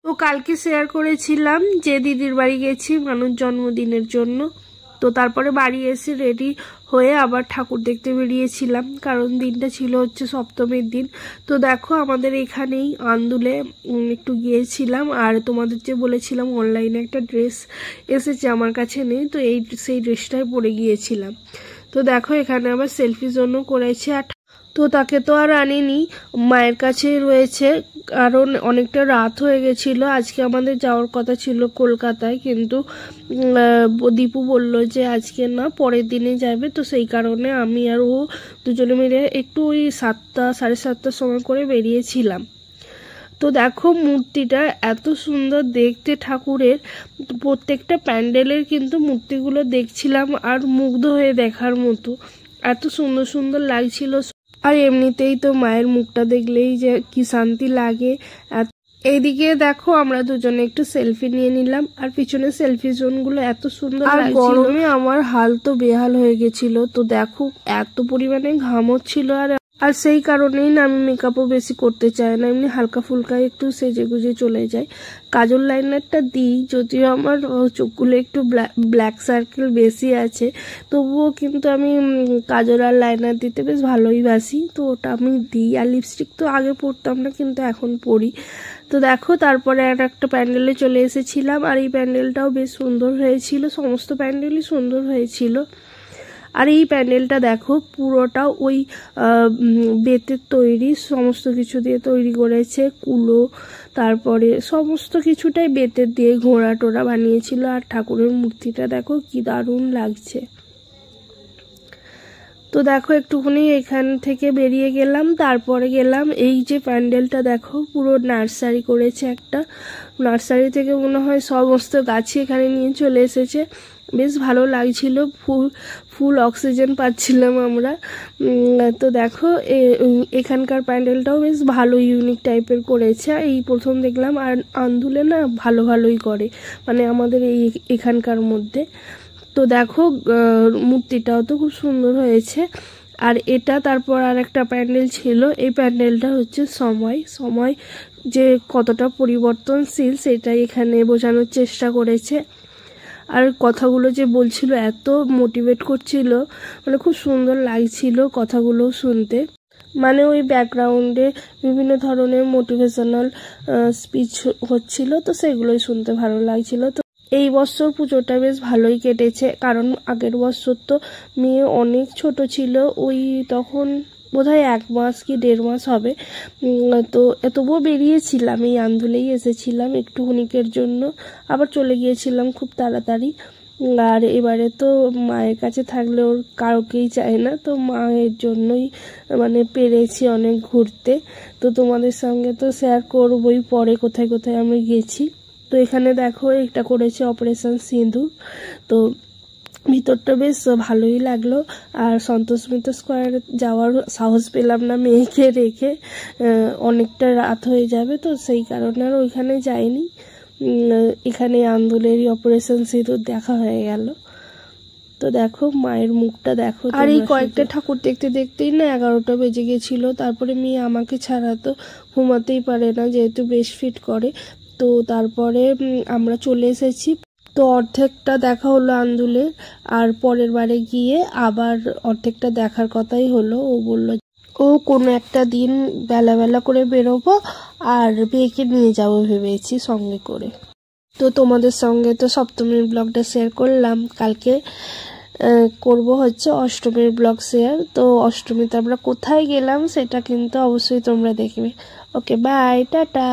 তো কালকে শেয়ার করেছিলাম যে দিদির বাড়ি গেছি মানুষ জন্মদিনের জন্য। তো তারপরে বাড়ি এসে রেডি হয়ে আবার ঠাকুর দেখতে বেরিয়েছিলাম, কারণ দিনটা ছিল হচ্ছে সপ্তমীর দিন। তো দেখো আমাদের এখানেই আন্দুলে একটু গিয়েছিলাম, আর তোমাদের যে বলেছিলাম অনলাইনে একটা ড্রেস এসেছে আমার কাছে নেই, তো সেই ড্রেসটাই পরে গিয়েছিলাম। তো দেখো এখানে আবার সেলফি জোনও করেছে, আর তো তাকে তো আর আনিনি, মায়ের কাছেই রয়েছে, কারণ অনেকটা রাত হয়ে গেছিল। আজকে আমাদের যাওয়ার কথা ছিল কলকাতায়, কিন্তু দীপু বলল যে আজকে না, পরের দিনে যাবে। তো সেই কারণে আমি আর ও দুজনে মিলে একটু ওই 7টা 7:30টার সময় করে বেরিয়েছিলাম। তো দেখো মূর্তিটা এত সুন্দর দেখতে ঠাকুরের, প্রত্যেকটা প্যান্ডেলের কিন্তু মূর্তিগুলো দেখছিলাম আর মুগ্ধ হয়ে দেখার মতো, এত সুন্দর সুন্দর লাগছিল। আর এমনিতেই তো মায়ের মুখটা দেখলেই যে কি শান্তি লাগে। এইদিকে দেখো আমরা দুজনে একটু সেলফি নিয়ে নিলাম, আর পিছনে সেলফি জোনগুলো এত সুন্দর লাগছিল। গরমে আমার হাল তো বেহাল হয়ে গেছিল। তো দেখো এত পরিমাণে ঘাম হচ্ছিল, আর সেই কারণেই না আমি মেকআপও বেশি করতে চাই না, এমনি হালকা ফুলকা একটু সেজে গুজে চলে যাই। কাজল লাইনারটা দিই, যদিও আমার চোখগুলো একটু ব্ল্যাক সার্কেল বেশি আছে, তবুও কিন্তু আমি কাজল আর লাইনার দিতে বেশ ভালোই বাসি, তো ওটা আমি দিই। আর লিপস্টিক তো আগে পরতাম না, কিন্তু এখন পরি। তো দেখো তারপরে আর একটা প্যান্ডেলে চলে এসেছিলাম, আর এই প্যান্ডেলটাও বেশ সুন্দর হয়েছিল, সমস্ত প্যান্ডেলই সুন্দর হয়েছিল। আর এই প্যান্ডেলটা দেখো পুরোটা ওই বেতের তৈরি, সমস্ত কিছু দিয়ে তৈরি করেছে, কুলো তারপরে সমস্ত কিছুটাই বেতের দিয়ে ঘোড়া টোড়া বানিয়েছিল। আর ঠাকুরের মূর্তিটা দেখো কি দারুণ লাগছে। তো দেখো একটুখানি এখান থেকে বেরিয়ে গেলাম, তারপরে গেলাম এই যে প্যান্ডেলটা দেখো পুরো নার্সারি করেছে একটা, নার্সারি থেকে মনে হয় সমস্ত গাছই এখানে নিয়ে চলে এসেছে, বেশ ভালো লাগছিল, ফুল অক্সিজেন পাচ্ছিলাম আমরা। তো দেখো এখানকার প্যান্ডেলটাও বেশ ভালো ইউনিক টাইপের করেছে, এই প্রথম দেখলাম। আর আন্দুলে না ভালোই করে, মানে আমাদের এখানকার মধ্যে। তো দেখো মূর্তিটাও তো খুব সুন্দর হয়েছে। আর এটা তারপর আর একটা প্যান্ডেল ছিল, এই প্যান্ডেলটা হচ্ছে সময় যে কতটা পরিবর্তনশীল সেটাই এখানে বোঝানোর চেষ্টা করেছে। আর কথাগুলো যে বলছিল এত মোটিভেট করছিল, মানে খুব সুন্দর লাগছিল কথাগুলো শুনতে। মানে ওই ব্যাকগ্রাউন্ডে বিভিন্ন ধরনের মোটিভেশনাল স্পিচ হচ্ছিল, তো সেগুলোই শুনতে ভালো লাগছিল। তো এই বছর পুজোটা বেশ ভালোই কেটেছে, কারণ আগের বছর তো মেয়ে অনেক ছোট ছিল, ওই তখন বোধহয় 1 মাস কি 1.5 মাস হবে। তো তবুও বেরিয়েছিলাম, এই আন্দুলেই এসেছিলাম একটুখানিকের জন্য, আবার চলে গিয়েছিলাম খুব তাড়াতাড়ি। আর এবারে তো মায়ের কাছে থাকলে ওর কাউকেই চায় না, তো মায়ের জন্যই মানে পেরেছি অনেক ঘুরতে। তো তোমাদের সঙ্গে তো শেয়ার করবই পরে কোথায় কোথায় আমি গেছি। তো এখানে দেখো এটা করেছে অপারেশন সিঁদুর, তো ভিতরটা বেশ ভালোই লাগলো। আর সন্তোষ মিত্র স্কোয়ার যাওয়ার সাহস পেলাম না মেয়েকে রেখে, অনেকটা রাত হয়ে যাবে, তো সেই কারণে আর ওইখানে যাইনি। এখানে আন্দোলেরই অপারেশন সিঁদুর দেখা হয়ে গেল। তো দেখো মায়ের মুখটা দেখো। আর এই কয়েকটা ঠাকুর দেখতে দেখতেই না 11টা বেজে গেছিল। তারপরে মেয়ে আমাকে ছাড়া তো ঘুমাতেই পারে না, যেহেতু ব্রেস্ট ফিড করে। তো তারপরে আমরা চলে এসেছি। তো অর্ধেকটা দেখা হলো আন্দুলে, আর পরের বারে গিয়ে আবার অর্ধেকটা দেখার কথাই হলো। ও বলল ও কোনো একটা দিন বেলা করে বেরোবো, আর মেয়েকে নিয়ে যাবো ভেবেছি সঙ্গে করে। তো তোমাদের সঙ্গে তো সপ্তমীর ব্লগটা শেয়ার করলাম, কালকে করব হচ্ছে অষ্টমীর ব্লগ শেয়ার। তো অষ্টমীতে আমরা কোথায় গেলাম সেটা কিন্তু অবশ্যই তোমরা দেখবে। Okay bye, tata.